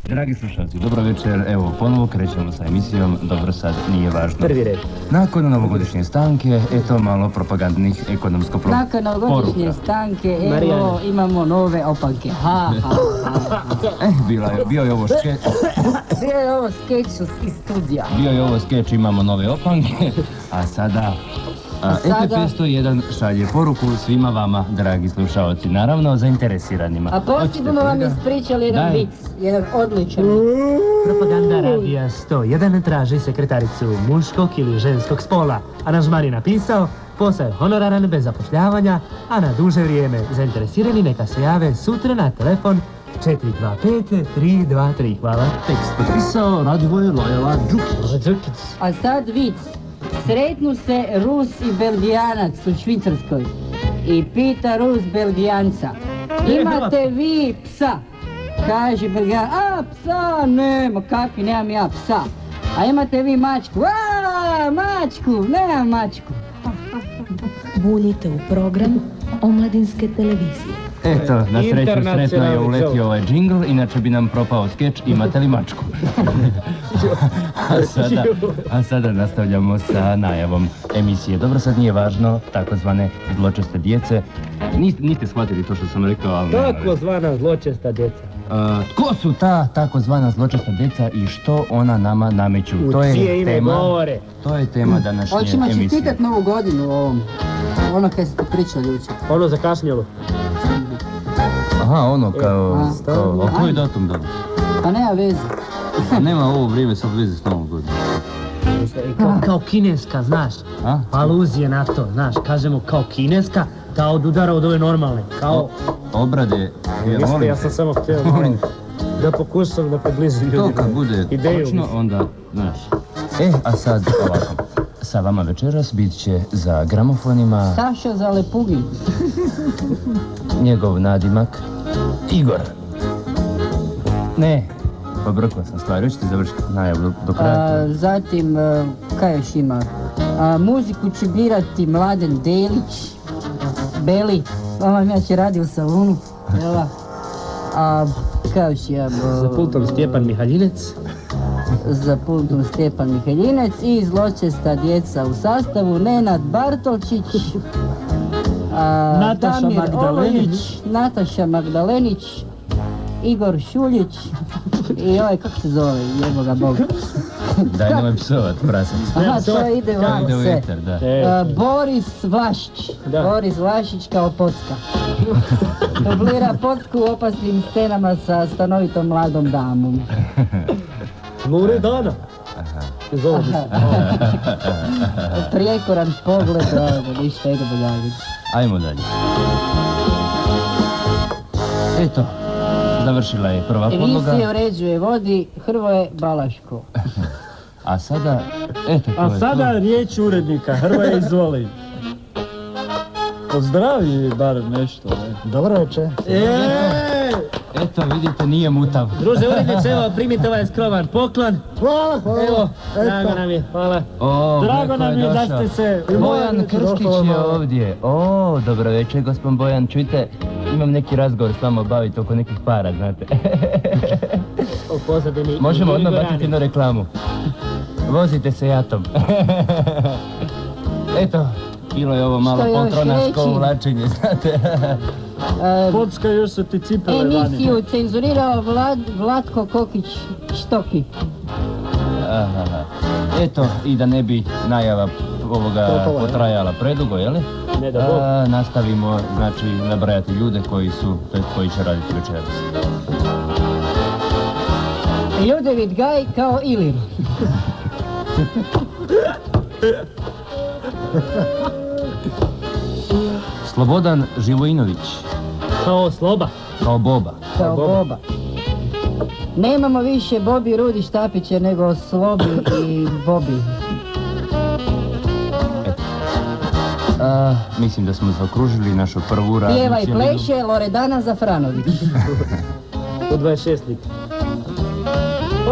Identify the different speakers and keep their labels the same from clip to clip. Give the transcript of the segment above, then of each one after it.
Speaker 1: Dragi slušalci, dobro večer, evo ponovo krećemo sa emisijom Dobro sad nije važno.
Speaker 2: Prvi red.
Speaker 1: Nakon novogodišnje stanke, eto malo propagandnih ekonomsko
Speaker 3: Nakon novogodišnje stanke, evo imamo nove opanke.
Speaker 1: Bio je ovo skeč.
Speaker 3: Bio je ovo skeč iz studija.
Speaker 1: Bio je ovo skeč, imamo nove opanke, a sada... EPP 101 šalje poruku svima vama, dragi slušalci, naravno zainteresiranima.
Speaker 3: A posljedno vam ispričali jedan vic, jedan odličan.
Speaker 2: Propaganda radija 101 traži sekretaricu muškog ili ženskog spola. Aranžman je napisao, posao je honoraran bez zapošljavanja, a na duže vrijeme zainteresirani neka se jave sutra na telefon 425-323. Hvala.
Speaker 1: Tekst potpisao Radivoj Lojeva Đukić.
Speaker 3: A sad vic. Sretnu se Rus i Belgijanac u Švicarskoj i pita Rus Belgijanca: imate vi psa? Kaže Belgijanac: a psa nema, kakvi, nemam ja psa. A imate vi mačku? A mačku, nemam mačku.
Speaker 4: Buljite u program Omladinske televizije.
Speaker 1: Eto, na sreću sretno je uletio ovaj džingl, inače bi nam propao skeč Imate li mačku? A sada nastavljamo sa najavom emisije. Dobro, sad nije važno, takozvane zločeste djece. Niste shvatili to što sam rekao, ali...
Speaker 2: Takozvana zločesta djeca.
Speaker 1: Tko su ta takozvana zločesta djeca i što ona nama nameću?
Speaker 2: To je tema.
Speaker 1: To je tema današnje emisije.
Speaker 3: Hoćemo čestitat novu godinu u ovom. Ono kaj ste pričali jučer.
Speaker 2: Ono zakašnjelo.
Speaker 1: Aha, ono kao... A koji datum da?
Speaker 3: Pa nema veze.
Speaker 1: Nema ovo vrijeme sad veze s novom godinom.
Speaker 2: Kao kineska, znaš. Aluzije na to, znaš. Kažemo kao kineska, ta odudara od ove normalne. Kao...
Speaker 1: Obrade...
Speaker 2: Ja sam samo htio da pokušam da približim ljudima.
Speaker 1: To kad bude točno, onda, znaš. A sad ovako. Sa vama večeras bit će za gramofonima...
Speaker 3: Saša Zalepugin.
Speaker 1: Njegov nadimak Igor. Ne, pobrkao sam stvari, hoćete završiti najavu do kraja?
Speaker 3: Zatim, kaj još ima? Muziku će birati Mladen Delić, Beli, on ja će radi u salonu, jela. Kaj još ima?
Speaker 2: Za pultom Stjepan Mihaljinec.
Speaker 3: Za pultom Stjepan Mihaljinec i zločesta djeca u sastavu Nenad Bartolčić, Nataša Magdalenić, Igor Šuljić i ovaj, kako se zove, jeboga Boga.
Speaker 1: Daj nemoj psovat, prasac.
Speaker 3: Aha, to ide vam se. Boris Vlašić.
Speaker 2: Da.
Speaker 3: Boris Vlašić kao Pocka. Dublira Pocku u opasnim scenama sa stanovitom mladom damom.
Speaker 2: Lure Dana.
Speaker 3: Prijekoran pogled, ništa, idemo dalje.
Speaker 1: Ajmo dalje. Eto, završila je prva podloga.
Speaker 3: Emisije uređuje, vodi Hrvoje Balaško.
Speaker 1: A sada, eto to je to.
Speaker 2: A sada riječ urednika, Hrvoje izvoli. Pozdravi bar nešto. Dobro večer.
Speaker 1: Eto, vidite, nije mutav.
Speaker 2: Druže uredniče, evo, primite ovaj skroman poklon.
Speaker 5: Hvala.
Speaker 2: Evo, drago nam je, hvala. Drago nam je da ste se...
Speaker 1: Bojan Krstić je ovdje. Dobro večer, gospodin Bojan. Čujte, imam neki razgovor s vama obaviti oko nekih para, znate. Možemo odmah baciti jednu reklamu. Vozite se jatom. Eto, bilo je ovo malo poltronaško uvlačenje, znate.
Speaker 2: Pocka, još su ti cipele vani.
Speaker 3: Emisiju cenzurirao Vlatko Kokić-Štoki.
Speaker 1: Eto, i da ne bi najava ovoga potrajala predugo, jeli?
Speaker 2: Ne da Bog.
Speaker 1: Nastavimo, znači, nabrajati ljude koji će raditi večeras.
Speaker 3: Ljudevit Gaj kao Ilir.
Speaker 1: Slobodan Živojinović.
Speaker 2: Kao Sloba.
Speaker 1: Kao Boba.
Speaker 3: Kao Boba. Nemamo više Bobi Rudi Štapića nego Slobi i Bobi.
Speaker 1: Mislim da smo zaokružili našu prvu radnu
Speaker 3: Pjeva i pleše Loredana Zafranović.
Speaker 2: U 26.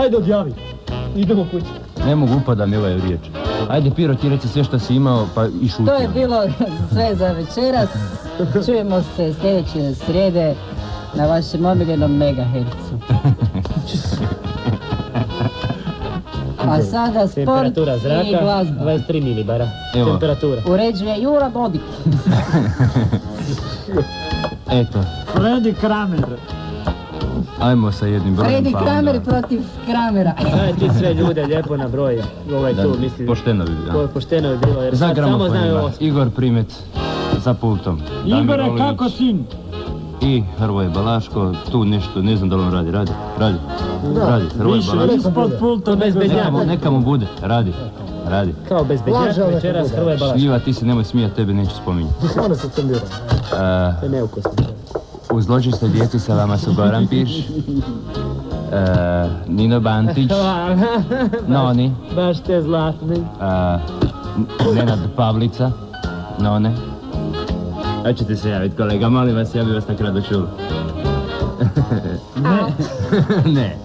Speaker 2: Ajde odjavi. Idemo kući.
Speaker 1: Ne mogu upada mi ovaj riječ. Ajde Piro, ti reci sve što si imao pa i šuti.
Speaker 3: To je bilo sve za večeras. Čujemo se sljedeće srijede na vašem omiljenom megahercu. A sada sport
Speaker 2: Temperatura
Speaker 3: i
Speaker 2: zraka,
Speaker 3: glazba.
Speaker 2: 23 milibara.
Speaker 1: Evo.
Speaker 2: Temperatura.
Speaker 3: Uređuje Jura Bodik.
Speaker 1: Eto,
Speaker 5: Freddy Kramer.
Speaker 1: ajmo sa jednim brojem
Speaker 3: Freddy
Speaker 1: pa
Speaker 3: Kramer
Speaker 1: onda-
Speaker 3: protiv Kramera.
Speaker 2: Daj ti sve ljude lijepo nabroje. Ovaj
Speaker 1: Da,
Speaker 2: tu, mislim.
Speaker 1: pošteno bi bilo.
Speaker 2: Pošteno je bilo, jer
Speaker 1: Za
Speaker 2: sad samo znaju
Speaker 1: gramofonima,
Speaker 2: ovo.
Speaker 1: Igor Primec za pultom. Damir
Speaker 5: Igore,
Speaker 1: Olović
Speaker 5: kako sin?
Speaker 1: I Hrvoje Balaško, tu nešto, ne znam da li on radi. Radi, Hrvoje
Speaker 5: Više
Speaker 1: Balaško.
Speaker 5: ispod pulta
Speaker 2: bez
Speaker 5: nego
Speaker 2: bednjaka.
Speaker 5: za-
Speaker 1: Neka mu bude, radi.
Speaker 2: Kao bezbednjak večeras Hrvoje Balaško.
Speaker 1: Šljiva, ti se nemoj smijati, tebe neću spominjati.
Speaker 2: Ono se cembira. To je neukusno.
Speaker 1: U zločistoj djeci sa vama su Goran Piš, Nino Bantić, Noni,
Speaker 2: Baš te zlatni.
Speaker 1: Nenad Pavlica, None. Hoćete se javiti, kolega, molim vas, ja bi vas tak rado čuo. Ne.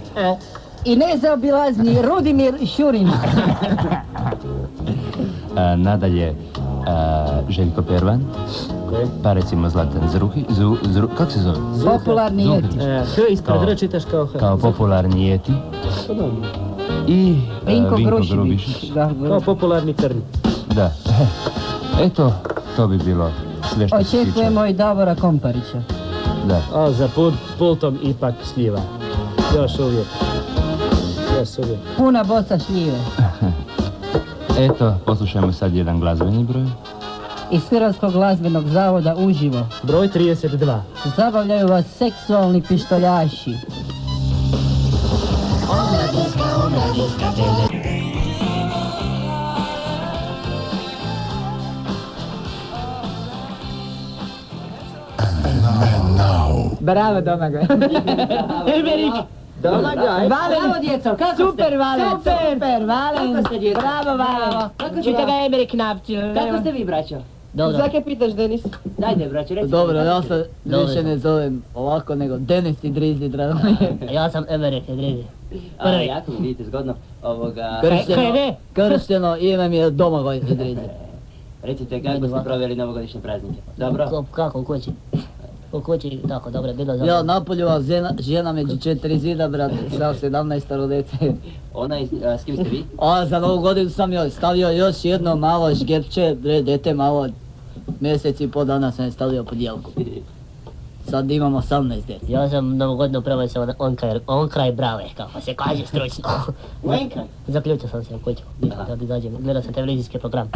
Speaker 3: I nezaobilazni Rudimir Šurin.
Speaker 1: Nadalje, Željko Pervan, pa recimo Zlatan kako se zove?
Speaker 3: Popularni
Speaker 1: Zuhrić.
Speaker 3: jeti.
Speaker 2: H ispred R čitaš kao H.
Speaker 1: Kao popularni jeti. I
Speaker 3: Vinko
Speaker 1: Vinko
Speaker 3: Grušivić.
Speaker 1: Grubišić.
Speaker 3: Da,
Speaker 2: Kao popularni crni.
Speaker 1: Da. Eto, to bi bilo sve što se tiče.
Speaker 3: Očekujemo i Davora Komparića.
Speaker 1: Da.
Speaker 2: A za pultom ipak šljiva. Još uvijek.
Speaker 3: Puna boca šljive.
Speaker 1: Eto, poslušajmo sad jedan glazbeni broj.
Speaker 3: Iz Hrvatskog glazbenog zavoda uživo.
Speaker 2: Broj 32.
Speaker 3: Zabavljaju vas seksualni pištoljaši.
Speaker 6: Bravo, Domagoj.
Speaker 3: Emerik!
Speaker 6: Domagoj.
Speaker 3: Bravo, djeco, kako ste?
Speaker 6: Super, Valen, super, Valen.
Speaker 3: Kako ste, djeco?
Speaker 6: Bravo, Valen.
Speaker 3: Vi
Speaker 6: Što ga Emerik napčil?
Speaker 3: Kako ste vi, braćo?
Speaker 6: Dobro.
Speaker 3: Zake pitaš, Denis? Dajde, braćo, recite.
Speaker 6: Dobro, ja se više ne zovem ovako nego Denis Idrizi, drago mi je.
Speaker 7: Ja sam Emerik Idrizi.
Speaker 8: Prvi. Jako mi vidite zgodno.
Speaker 6: Kršteno ime mi je Domagoj Idrizi.
Speaker 8: Recite kako ste proveli novogodišnje praznike. Dobro?
Speaker 7: Kako u kući? U kući, tako, dobro je bilo.
Speaker 6: Ja napoljova žena među 4 zida, brate, sa 17 dece.
Speaker 8: Ona s kim ste vi?
Speaker 6: A za novu godinu sam joj stavio još jedno malo šgepče, dete malo, mjesec i pol dana sam je stavio pod jelku. Sad imam 18 djece.
Speaker 7: Ja sam novu godinu proveo sa on kraj brave, kako se kaže stručno. Zaključio sam se u kuću, da izađem, gledao sam televizijski program.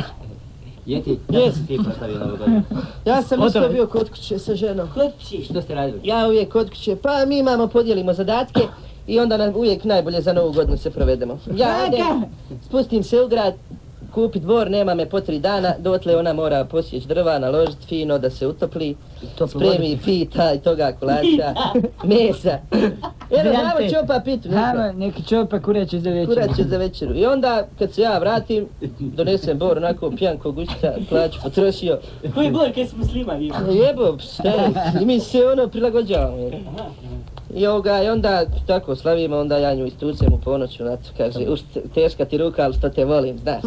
Speaker 8: Jeti, kako si ti proslavio novu godinu?
Speaker 9: Ja sam isto bio kod kuće sa ženom.
Speaker 8: Kod kući, što ste radili?
Speaker 9: Ja uvijek kod kuće, pa mi imamo, podijelimo zadatke i onda nam uvijek najbolje za novu godinu se provedemo. Ja idem, spustim se u grad, kupit dvor, nema me po 3 dana, dotle ona mora posjeći drva, naložit fino da se utopli, spremi pita i toga kolača, mesa. Evo, dajmo čopa pitu,
Speaker 6: Neki čopa kureće za večeru.
Speaker 9: Kureće za večeru. I onda, kad se ja vratim, donesem bor onako pijan ko gušća, plaću potrošio.
Speaker 7: Koji bor, kaj smo slimali?
Speaker 9: Jebo, stari, i mi se ono prilagođavamo. I onda tako slavimo, onda ja nju istucem u ponoću, kaže, teška ti ruka, ali što te volim, znaš.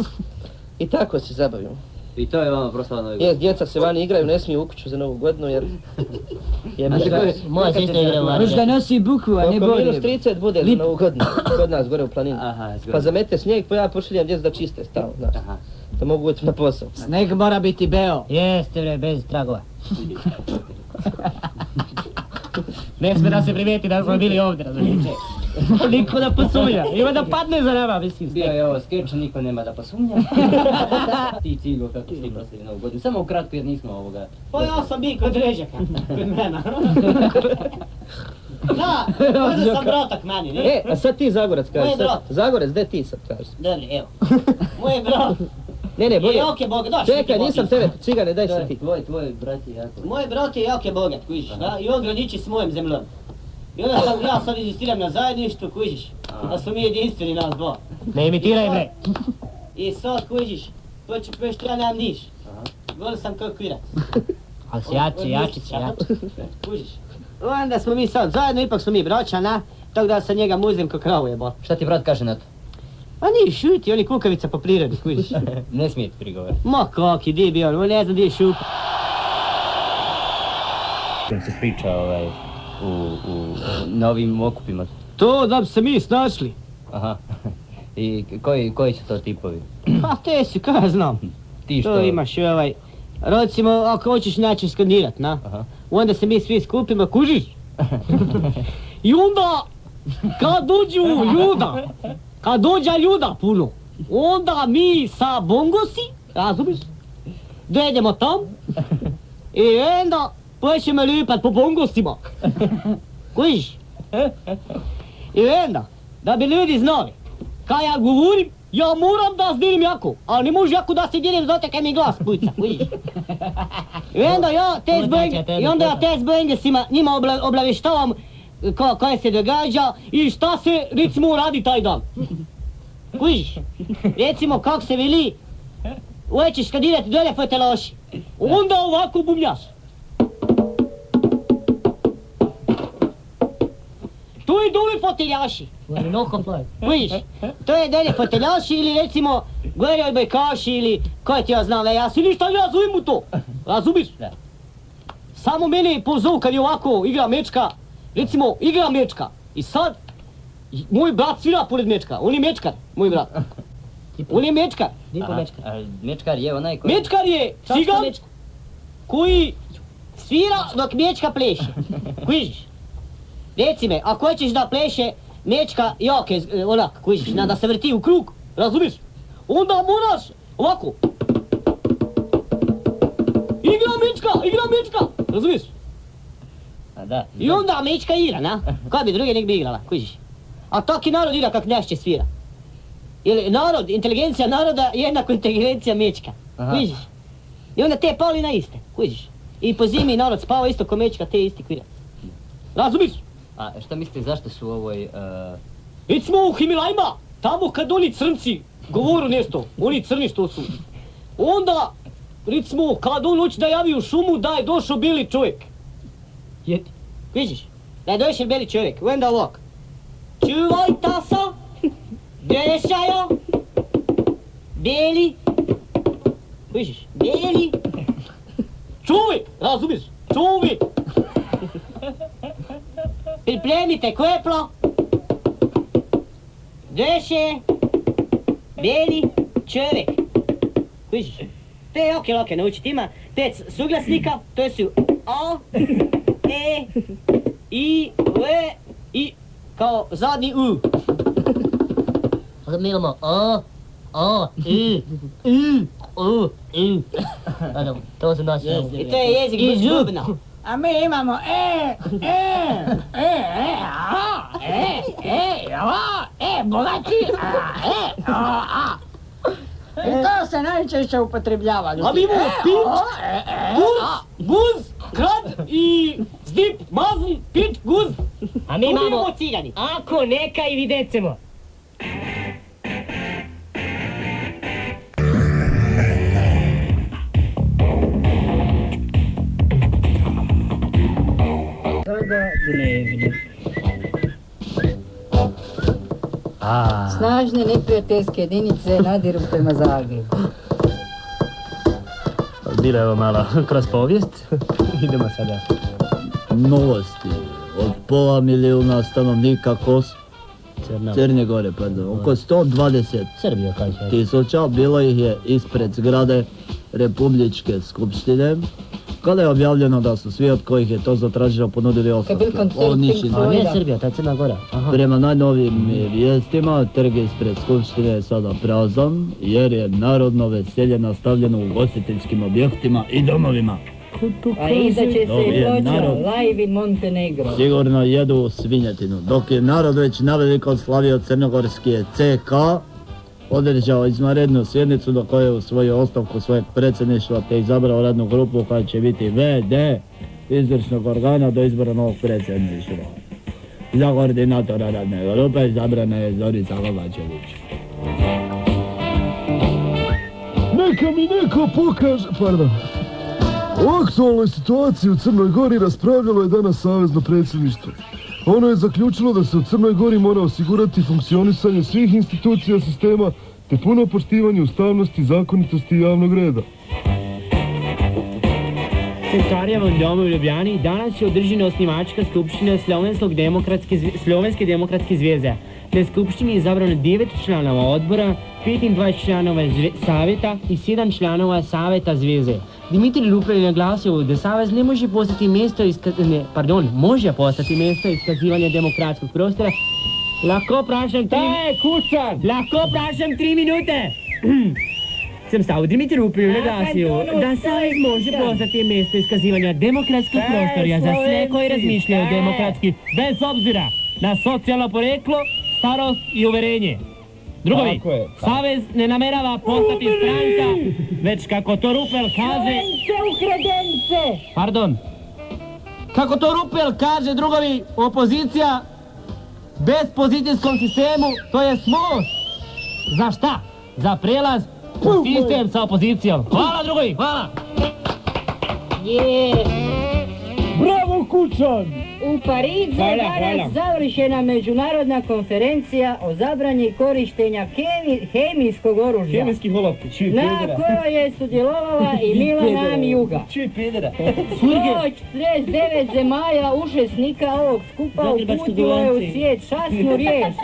Speaker 9: I tako se zabavimo.
Speaker 8: I to je vama proslava nove godine?
Speaker 9: Jes, djeca se vani igraju, ne smiju u kuću za novu godinu, jer...
Speaker 7: Moja sestra igra u Varđa.
Speaker 6: Možda nosi bukvu, a ne
Speaker 9: Oko
Speaker 6: bolje.
Speaker 9: minus 30 bude za novu godinu, kod nas gore u planini.
Speaker 8: Aha, zgodno.
Speaker 9: Pa zamete snijeg, pa ja pošaljam djecu da čiste stalno, znaš. Da mogu ući na posao.
Speaker 6: Sneg mora biti beo.
Speaker 7: Jeste bre, bez tragova. Ne sme da se primijeti da smo bili ovdje, razumijete? Niko da posumnja, ima da padne za nama, mislim.
Speaker 8: Bio je ovo skeč, niko nema da posumnja. Ti Ciljo, kako ste ti proslavili novu godinu? Samo ukratko jer nismo ovoga...
Speaker 7: Pa ja sam bio kod Režaka, kod mena. Da, možda sam bratak meni, ne?
Speaker 9: A sad ti Zagorac kažeš.
Speaker 7: Moj brat.
Speaker 9: Zagorac, gdje ti sad kažeš?
Speaker 7: Dobro, evo. Moj brat.
Speaker 9: Ne, bolje.
Speaker 7: Je oke bogat, daš.
Speaker 9: Čekaj, nisam tebe, cigane, daj se ti.
Speaker 8: Tvoj brat je jako...
Speaker 7: Moj brat je jako bogat, kužiš, da? I on graniči s mojim zemljom. I onda ja sad inzistiram na zajedništvu, kužiš, da smo mi jedinstveni nas dva.
Speaker 2: Ne imitiraj bre.
Speaker 7: I sad kužiš, pošto ja nemam niš. Gol sam kao kvirac.
Speaker 2: Ali si jači.
Speaker 7: Kužiš. Onda smo mi sad zajedno, ipak smo mi braća, na? Tako da sa njega muzim ko kravu jebo.
Speaker 8: Šta ti brat kaže na to?
Speaker 7: A nije šuti, on je kukavica po prirodi, kužiš.
Speaker 8: Ne smijete prigovor.
Speaker 7: Ma kaki, di je bio, on ne znam di je šup.
Speaker 8: Sam se priča u novim okupima.
Speaker 5: To da bi se mi snašli.
Speaker 8: Aha. I koji su to tipovi?
Speaker 5: Pa te si, kaj ja znam.
Speaker 8: Ti što?
Speaker 5: To imaš recimo, ako hoćeš način skandirat, na? Onda se mi svi skupimo, kužiš? I onda, kad dođa ljuda puno, onda mi sa bongosi, razumiš, dojedemo tam i onda počnemo lipat po bongosima. Kužiš? I onda, da bi ljudi znali, kad ja govorim, ja moram da zdirim jako, ali ne može jako da se dirim zato kaj mi glas puca, kužiš? I onda ja te zbengesima njima obavještavam kaj se događa i šta se recimo radi taj dan. Kužiš? Recimo kak se veli, hoćeš kandirati dolje fotelaši, onda ovako bumljaš. Tu je dole foteljaši. Kužiš? To je dolje foteljaši ili recimo gore odbojkaši ili kaj ti ja znam, ja si ništa ne razumijem u to. Razumiš? Samo mene pozovu kad je ovako igra mečka, recimo igra mečka i sad moj brat svira pored mečka, on je mečkar, moj brat. On je mečkar.
Speaker 8: Mečkar je onaj koji...
Speaker 5: Mečkar je cigan koji svira dok mečka pleše. Kužiš? Reci me, ako hoćeš da pleše mečka jake, onak, kužiš, da se vrti u krug, razumiš? Onda moraš ovako. Igra mečka, razumiš?
Speaker 8: Da.
Speaker 5: I onda mečka igra, na? Kaj bi druge nek bi igrala, kužiš? A taki narod igra kak našće svira. Jer narod, inteligencija naroda jednako inteligencija mečka, kužiš? I onda te pali na iste, kužiš? I po zimi narod spava isto ko mečka, te isti kvirac. Razumiš?
Speaker 8: A šta mislite zašto su u ovoj...
Speaker 5: Recimo u Himalajima, tamo kad oni crnci govoru nešto, oni crni što su. Onda, recimo, kad on hoće da javi u šumu da je došao beli čovjek. Vidiš? Da je došao beli čovjek, onda ovako. Čuvaj tasa, dešajo, beli, vidiš, beli, čovjek, razumiješ, čovjek. Pripremite kveplo, deše, beli, čovjek. Vidiš? To je lake naučiti, ima 5 suglasnika, to su A, E, I, V, I, kao zadnji U.
Speaker 7: Mi imamo A, I, U. To su naši jezik.
Speaker 5: I to je jezik bez bubna.
Speaker 3: A mi imamo bogači, I to se najčešće upotrebljava.
Speaker 5: A mi imamo pit, guz, grad i zdip, mazl, pit, guz.
Speaker 7: A mi imamo
Speaker 5: cigani.
Speaker 7: Ako neka i videcemo.
Speaker 3: Snažne neprijateljske jedinice nadiru prema Zagrebu.
Speaker 2: Bilo je ovo malo kroz povijest. Idemo sada.
Speaker 6: Novosti. Od pola milijuna stanovnika Crne Gore, oko 120
Speaker 2: Srbija, kaže.
Speaker 6: tisuća, bilo ih je ispred zgrade Republičke skupštine, kada je objavljeno da su svi od kojih je to zatražilo ponudili ostavke.
Speaker 2: A nije Srbija, ta Crna Gora.
Speaker 6: Prema najnovijim vijestima, trg ispred skupštine je sada prazan, jer je narodno veselje nastavljeno u ugostiteljskim objektima i domovima.
Speaker 3: A izaće se i ploča Live in Montenegro.
Speaker 6: Sigurno jedu svinjetinu, dok je narod već naveliko slavio crnogorski CK, održao izvanrednu sjednicu do koje je usvojio ostavku svojeg predsjedništva te izabrao radnu grupu koja će biti VD izvršnog organa do izbora novog predsjedništva. Za koordinatora radne grupe izabrana je Zorica Kovačević.
Speaker 10: Neka mi neko pokaže, o aktualnoj situaciji u Crnoj Gori raspravljalo je danas Savezno predsjedništvo. Ono je zaključilo da se u Crnoj Gori mora osigurati funkcionisanje svih institucija sistema te puno poštivanje ustavnosti, zakonitosti i javnog reda.
Speaker 2: Centarijevom domu u Ljubljani danas je održana osnivačka skupština Slovenske demokratske zvijeze. Na skupštini je izabrano 9 članova odbora, 25 članova savjeta i 7 članova savjeta zvijeze. Dimitrij Rupel je naglasio da savez ne može postati mjesto može postati mjesto iskazivanja demokratskog prostora. Lahko prašam 3 minute. Sam stao, Dimitrij Rupel je naglasio da savez može postati mjesto iskazivanja demokratskog prostora za sve koji razmišljaju demokratski, bez obzira na socijalno poreklo, starost i uverenje. Drugovi, savez ne namerava postati stranka, već kako to Rupel kaže... Kako to Rupel kaže, drugovi, opozicija bez pozicijskom sistemu, to je most. Za šta? Za prelaz u sistem sa opozicijom. Hvala, drugovi, hvala!
Speaker 10: Bravo, Kučan!
Speaker 3: U Parizu je danas završena međunarodna konferencija o zabrani korištenja hemijskog oružja.
Speaker 2: Hemijskih olovki,
Speaker 3: na kojoj je sudjelovala i Mila Nam Juga. 149 zemalja učesnika ovog skupa uputilo je u svijet časnu riječ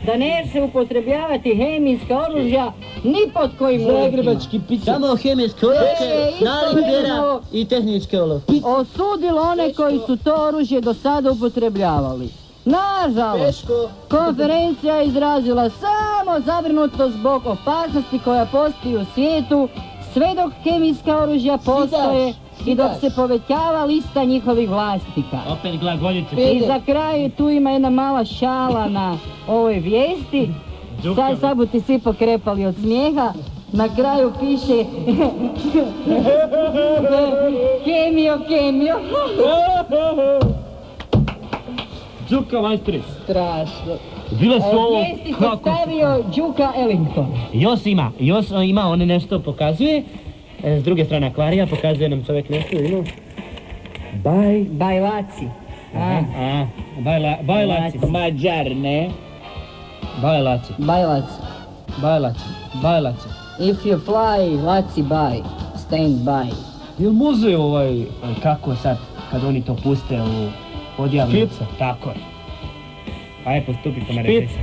Speaker 3: da neće upotrebljavati hemijska oružja ni pod kojim uvjetima.
Speaker 5: Samo hemijske olovke, nalipera i tehničke olovke.
Speaker 3: Osudilo one koji su to oružje do sada upotrebljavali. Nažalost, konferencija je izrazila samo zabrinutost zbog opasnosti koja postoji u svijetu sve dok hemijska oružja postoje i dok se povećava lista njihovih vlasnika.
Speaker 2: Opet glagoljice.
Speaker 3: I za kraj tu ima jedna mala šala na ovoj vijesti. Sad bu ti svi pokrepali od smijeha. Na kraju piše Kemio.
Speaker 2: Đuka majstri.
Speaker 3: Strašno.
Speaker 2: Bile su ovo...
Speaker 3: Vijesti se stavio Đuka Ellington.
Speaker 2: Još ima, on nešto pokazuje. S druge strane akvarija pokazuje nam čovjek nešto, ima.
Speaker 3: Bajlaci.
Speaker 2: Bajlaci.
Speaker 5: Mađar, ne?
Speaker 2: Bajlaci.
Speaker 3: If you fly, laci baj. Stand by.
Speaker 2: Jel može kako sad, kad oni to puste u odjavnu? Špica. Tako je. Ajde, postupi po mene. Špica.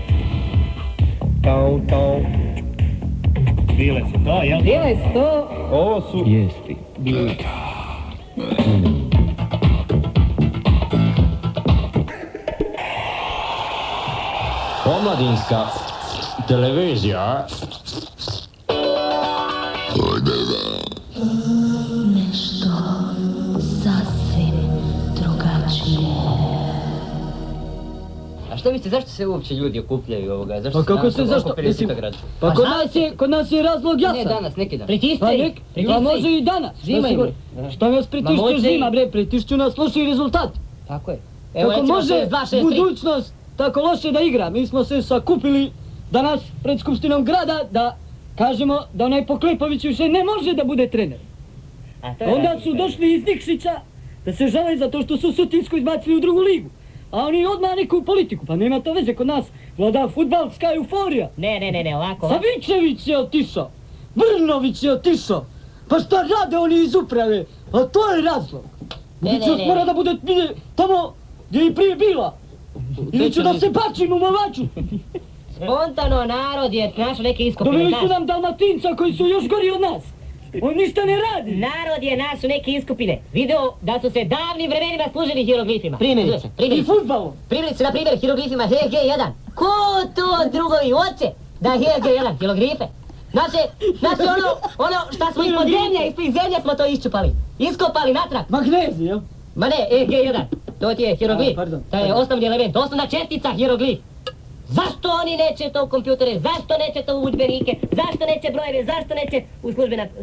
Speaker 2: Bile su to, jel?
Speaker 3: Bile su to.
Speaker 2: Ovo su... Jesti. Bile.
Speaker 11: Omladinska televizija.
Speaker 4: Nešto sasvim drugačije.
Speaker 8: A što mislite, zašto se uopće ljudi okupljaju ovoga?
Speaker 5: Pa kako se, zašto? Pa kod nas je razlog jasan.
Speaker 8: Ne danas, neki dan.
Speaker 5: Pritišće. Pa može i danas.
Speaker 8: Zima je.
Speaker 5: Šta vas pritišće zima, bre? Pritišću nas loši rezultat.
Speaker 8: Tako je.
Speaker 5: Kako može budućnost tako loše da igra? Mi smo se sakupili danas pred Skupštinom grada da kažemo da onaj Poklepović više ne može da bude trener. Onda su došli iz Nikšića da se žale zato što su Sutinsku izbacili u drugu ligu. A oni odmah neku politiku, pa nema to veze, kod nas vlada fudbalska euforija.
Speaker 7: Ne, ovako.
Speaker 5: Savičević je otišao, Vrnović je otišao, pa šta rade oni iz uprave, a to je razlog. Budućnost mora da bude tamo gdje je i prije bila. Ili ću da se bačim u mavaču.
Speaker 7: Spontano narod je našao neke iskopine.
Speaker 5: Doveli su nam Dalmatinca koji su još gori od nas. On ništa ne radi.
Speaker 7: Narod je našao neke iskopine. Video da su se davnim vremenima služili hieroglifima.
Speaker 5: Primjerice. I futbalom.
Speaker 7: Primjerice, na primjer, hieroglifima HG1. Ko to drugovi hoće da HG1 hieroglife? Naše ono šta smo ispod zemlje smo to iščupali. Iskopali natrag.
Speaker 5: Magnezij, jel?
Speaker 7: Ma ne, HG1. To ti je hieroglif. To je osnovni element, osnovna čestica hieroglif. Zašto oni neće to u kompjutere, zašto neće to u udžbenike, zašto neće brojeve, zašto neće u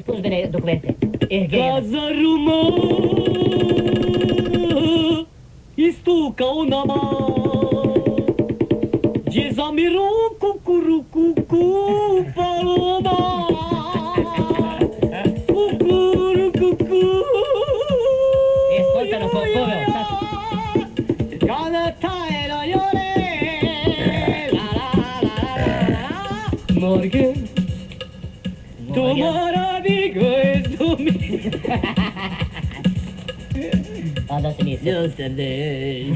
Speaker 7: službene dokumente?
Speaker 5: Kazaruma istuka u nama, gdje zamiru kukuruku paloma, kukuruku.
Speaker 7: Spontano poveo, sad.
Speaker 5: Kada tajna jore, morgen, tomara digo es domingo.
Speaker 7: da se nisi.
Speaker 5: Yesterday,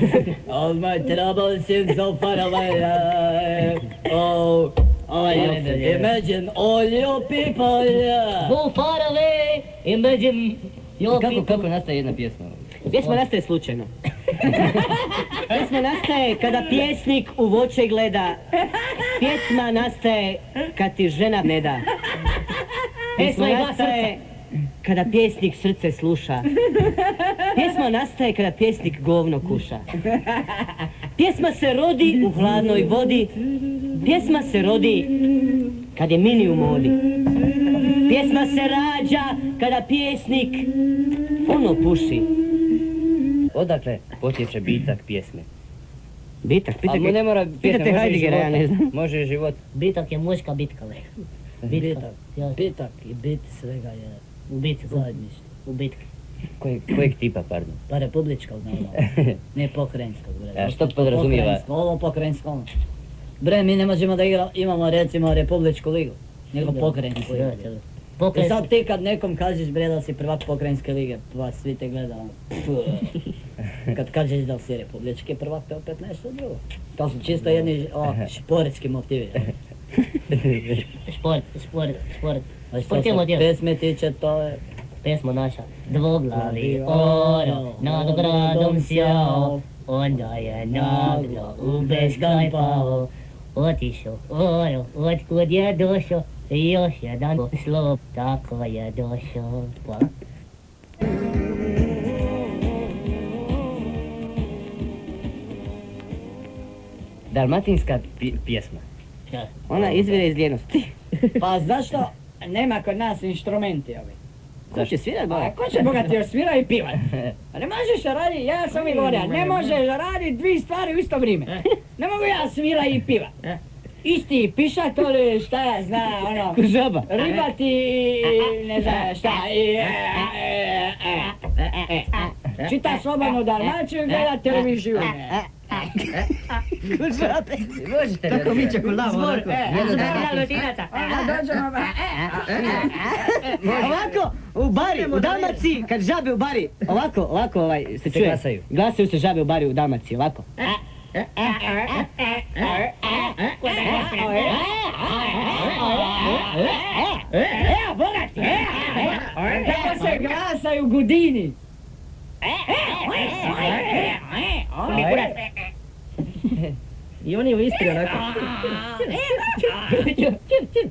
Speaker 5: all my troubles seem so far away. Oh, imagine all you people.
Speaker 7: Go far away, imagine your people.
Speaker 8: Kako nastaje jedna pjesma?
Speaker 5: Pjesma nastaje slučajno. Pjesma nastaje kada pjesnik u voće gleda. Pjesma nastaje kad ti žena ne da. Pjesma nastaje kada pjesnik srce sluša. Pjesma nastaje kada pjesnik govno kuša. Pjesma se rodi u hladnoj vodi. Pjesma se rodi kad je mini u modi. Pjesma se rađa kada pjesnik ono puši.
Speaker 8: Odakle potječe bitak pjesme?
Speaker 5: Bitak?
Speaker 8: Ali mu ne mora pjesma, može i
Speaker 5: Heideggera, ja ne znam.
Speaker 8: život. Može i život.
Speaker 7: Bitak je muška bitka, le.
Speaker 5: Bitak i bit svega je
Speaker 7: U bitki.
Speaker 5: zajedništvo.
Speaker 7: U bitki.
Speaker 8: Kojeg tipa, pardon?
Speaker 5: Pa republičkog naravno, ne pokrajinskog.
Speaker 8: A što podrazumijeva?
Speaker 5: Ovo pokrajinsko. Bre, mi ne možemo da imamo recimo republičku ligu, nego pokrajinsku ligu. I sad ti kad nekom kažeš bre da si prvak pokrajinske lige, pa svi te gleda ono. Kad kažeš da si republički prvak, to opet nešto drugo. To su čisto jedni športski motivi.
Speaker 7: Šport.
Speaker 5: A što se pesme tiče, to je...
Speaker 7: Pesma naša. Dvoglavi oro nad gradom sjao, onda je naglo u beskaj pao. Otišao oro, otkud je došao, još jedan slop, tako je došao. Hvala.
Speaker 8: Dalmatinska pjesma.
Speaker 5: Ona izvire iz lijenosti.
Speaker 12: Pa zašto nema kod nas instrumenti ovi?
Speaker 5: Ko će svirat,
Speaker 12: A ko će bogati još svira i pivat? A ne možeš raditi, ja sam i govorio, ne možeš raditi dvije stvari u isto vrijeme. Ne mogu ja svira i pivat. Isti pišatori, šta ja zna, ono...
Speaker 5: Žaba.
Speaker 12: Ribati, ne znam šta, čita slobodnu Dalmaciju i gleda televiziju.
Speaker 5: Žabe.
Speaker 8: Možete li?
Speaker 5: Kako miće kulavu, onako. Ovako, u bari, u Dalmaciji, kad žabe u bari, ovako se čuje.
Speaker 8: Glasaju.
Speaker 5: Glasaju se žabe u bari u Dalmaciji, ovako.
Speaker 12: Evo, bogati! Kako se glasaju gudini!
Speaker 5: I oni u Istri onako.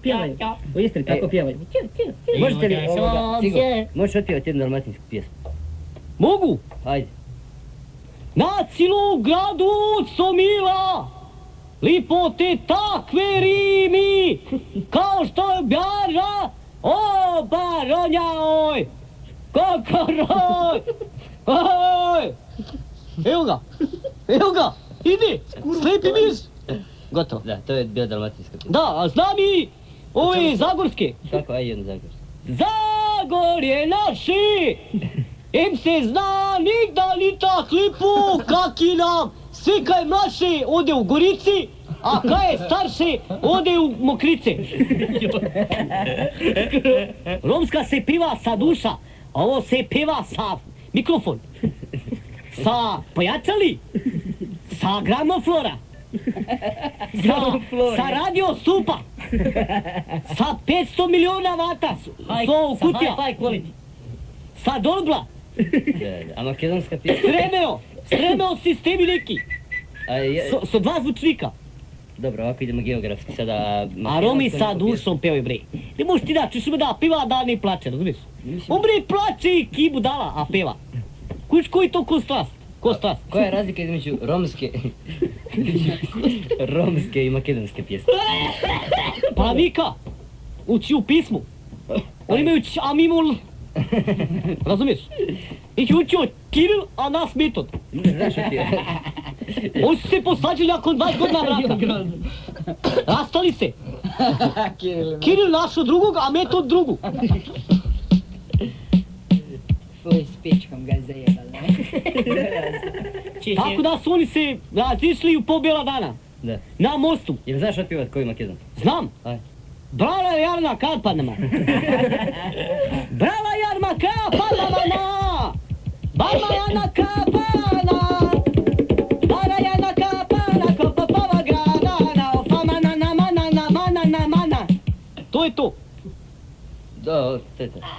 Speaker 5: Pjevaju. U Istri tako pjevaju.
Speaker 8: Možete li ovoga, Cigo, možeš otpjevati jednu dalmatinsku pjesmu?
Speaker 5: Mogu!
Speaker 8: Ajde.
Speaker 5: Na cijelom gradu sto mila, lipote takve rimi, kao što je bjarža, o baronja oj, kokoroj, oj. Evo ga, ide, slepi miš. Gotovo.
Speaker 8: Da, to je bila dalmatinska pjesma.
Speaker 5: Da, a znam i ove zagorske.
Speaker 8: Kako, aj jednu zagorske.
Speaker 5: Zagorje naše, em se zna nigda ni tak lipo, kaki nam. Svi kaj mlaše ode u Gorici, a kaj je starše ode u Mokrice. Romska se piva sa duša, a ovo se piva sa mikrofon. Sa pojačali, sa gramoflora, sa radio stupa, sa 500 miliona vata, so kutija, sa dolbla,
Speaker 8: A makedonska pjesma?
Speaker 5: Stremeo sistemi neki, so dva zvučnika.
Speaker 8: Dobro, ovako idemo geografski sada.
Speaker 5: A Romi sa dušom pevaju bre. Ne možeš ti da, čuš me da piva, da ne plače, razumiješ? On bre plače i kibu dala, a peva. Kuć koji to ko strast?
Speaker 8: Koja je razlika između romske i makedonske pjesme?
Speaker 5: Pa vika, uči u pismu. Oni imaju a mi imamo razumiješ? Ih je učio Kiril, a nas Metod.
Speaker 8: Znaš što ti je?
Speaker 5: Oni su se posađali nakon 20 godina vrata. Rastali se. Kiril našo drugog, a Metod drugu.
Speaker 12: Fuj, s pičkom ga zajebali, ne?
Speaker 5: Tako da su oni se razišli u pobjela dana.
Speaker 8: Da.
Speaker 5: Na mostu.
Speaker 8: Jel znaš otpjevat koju makedon?
Speaker 5: Znam.
Speaker 8: Aj.
Speaker 5: Brala jarma karpanama. Brala jarma karpanama na. Barma jarma karpanama.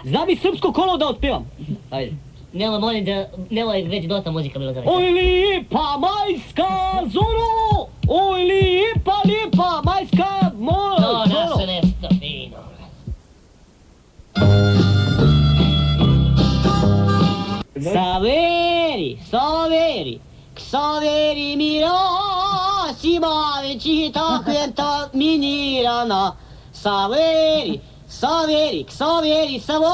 Speaker 5: Zna mi srpsko kolo da otpevam.
Speaker 7: Ajde. Nelo, molim da, Nelo je već dosta muzika bilo za večer.
Speaker 5: Oj lijepa majska zoro, oj lijepa majska mora
Speaker 7: To
Speaker 5: zoro.
Speaker 7: naše nešto fino.
Speaker 5: Saveri, ksaveri mirosima većita kontaminirana. Saveri, ksaveri savo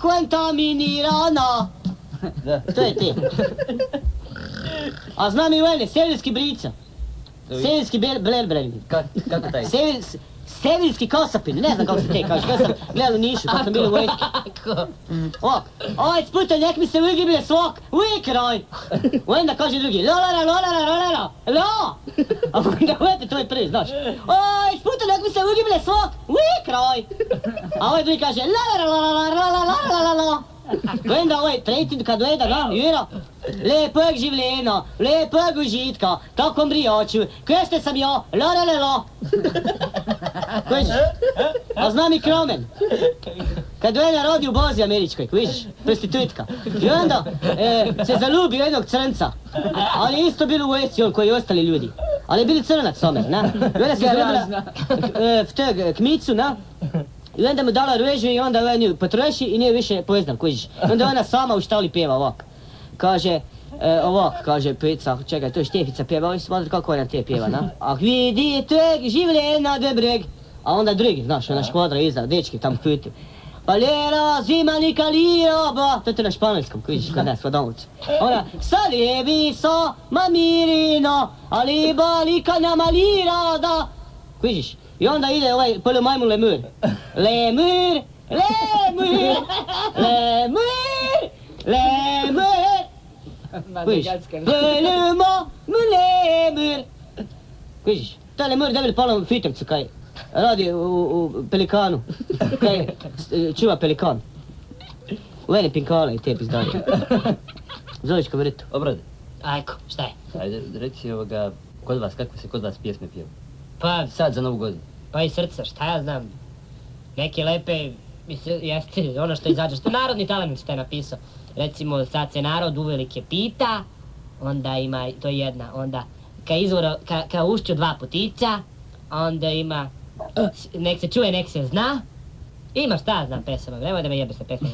Speaker 5: kontaminirana. To je te. A znam i vene, severski brica. Severski blerbreni.
Speaker 8: Kako taj?
Speaker 5: Severski kosapin, ne znam kako se te kaže, kada sam gledal u Nišu, kako sam bilo u vojski. Ovaj sputaj, nek mi se ugiblje svok, uvijek roj. Onda kaže drugi, lo. A onda uvijek to je prvi, znaš. Oj, sputaj, nek mi se ugiblje svok, uvijek roj. A ovaj drugi kaže, la. Onda ovaj tretji kad gleda na Jura, lepog življena, lepog užitka, tako mrijoću, keste sam ja, la. Kužiš? A znam i Kromen. Kad gleda rodi u bazi američkoj, kužiš, prostitutka. I onda se zalubio jednog crnca, ali je isto bilo u vojsci on koji i ostali ljudi. Ali je bili crnac Somer, na. I onda se zalubila v tog kmicu, na. I onda mu dala ruežu i onda on ju potroši i nije više poznam, kužiš. Onda ona sama u štali pjeva ovak. Kaže, kaže Peca, čekaj, to je Štefica pjeva, ovo smatri kako ona te pjeva, na? Ah vidite življena dobreg. A onda drugi, znaš, ona škvadra iza, dečki tam kutu. Palera, zima nikalira, ba, to je na španjolskom, kužiš, kod nas, kod domovcu. Ona, salijevi sa mamirino, ali balika namalira, da. Kužiš? I onda ide ovaj polomajmun lemur. Lemur. Kužiš? Polomajmun lemur. Kužiš? Ta lemur dobili polom fitovcu kaj radi u pelikanu. Kaj čuva pelikan. U ene pinkale i te pizdanje. Zoveš kavritu.
Speaker 8: Obrade.
Speaker 7: Ajko, šta je?
Speaker 8: Ajde, reci kod vas, kako se kod vas pjesme pjeva?
Speaker 7: Pa,
Speaker 8: Sad za Novu godinu.
Speaker 7: pa i srca, šta ja znam. Neke lepe, jeste ono što izađe, što narodni talent što je napisao. Recimo, sad se narod uvelike pita, onda ima, to je jedna, onda ka ušću dva putica, onda ima, nek se čuje, nek se zna. Ima šta znam pesama, nemoj da me jebe sa pesama.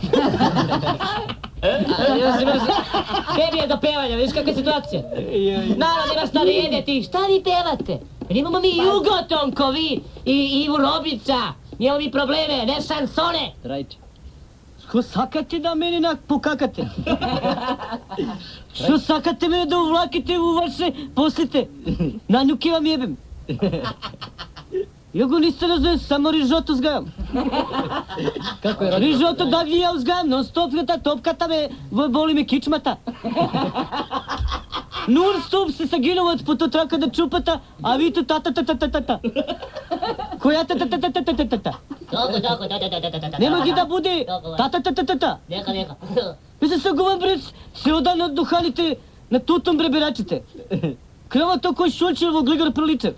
Speaker 7: Tebi je do pevanja, vidiš kakva je situacija? Narod ima šta da jede ti, šta vi pevate? Jer imamo mi Jugoton ko vi, i Ivu Robica, imamo mi probleme, ne šansone.
Speaker 8: Rajče.
Speaker 5: Što sakate da meni pokakate? Što sakate mene da uvlakite u vaše poslite? Na njuke vam jebem. Ja go niste razumem, samo rižoto uzgajam.
Speaker 8: Kako je
Speaker 5: Rižoto da vi ja uzgajam, non stop topkata me, boli me kičmata. Non stop se saginovat po to traka da čupata, a vi tu ta. Koja ta.
Speaker 7: Tako.
Speaker 5: Nemoj gi da bude ta.
Speaker 7: Neka.
Speaker 5: Mislim se go vam brec, se odavno duhanite, na tutom breberačite. Krava to koji šulčevo gligar priliče.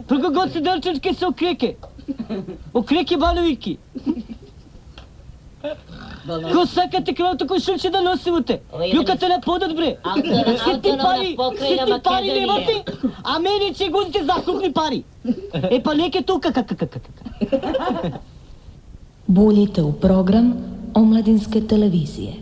Speaker 5: Prgo god se delčačke se okreke banoviki. Ko sakate krava to koji šulče da nosivute. Ljukate na podot bre. Siti pari nemate, a meni će guzite zakupni pari. E pa neke tu
Speaker 4: Buljite u program Omladinske televizije.